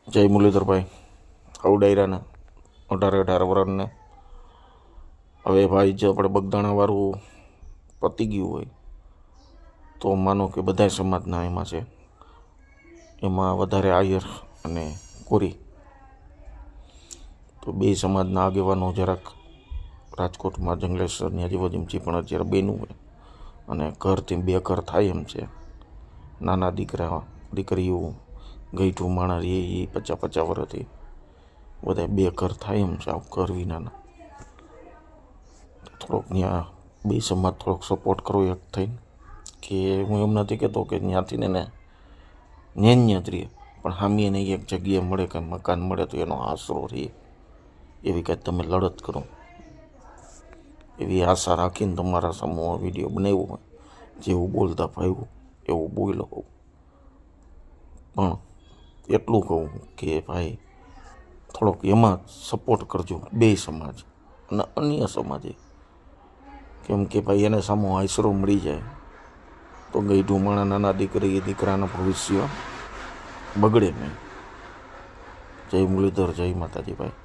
જય મુરલીધરભાઈ અવડાયરાના 18 વર્ષને હવે ભાઈ જો આપણે બગદાણાવાળું પતી ગયું હોય તો માનો કે બધા સમાજના એમાં છે, એમાં વધારે આયર અને કોરી, તો બે સમાજના આગેવાનો જરાક રાજકોટમાં જંગલેશ્વરની આજુબાજુમાં પણ અત્યારે બેનું હોય અને ઘરથી બે ઘર થાય એમ છે. નાના દીકરીઓ ગઈઠું માણા એ 50 વર્ષથી બધા બે ઘર થાય એમ છે. આવું ઘર વિનાના થોડોક ત્યાં બે સમાજ થોડોક સપોર્ટ કરવો એક થઈને, કે હું એમ નથી કહેતો કે ત્યાંથી ને ન્યા જ રહીએ, પણ હામી એને એક જગ્યાએ મળે કે મકાન મળે તો એનો આશરો રહીએ, એવી કાંઈ તમે લડત કરો એવી આશા રાખીને તમારા સમૂહ વિડીયો બનાવ્યો હોય. જેવું બોલતા ભાવ્યું એવું બોલો, પણ એટલું કહું કે ભાઈ થોડોક એમાં સપોર્ટ કરજો બે સમાજ અને અન્ય સમાજે, કેમ કે ભાઈ એને સામો આશરો મળી જાય તો ગઈઢું માણા નાના દીકરાના ભવિષ્ય બગડે નહીં. જય મુરલીધર, જય માતાજી ભાઈ.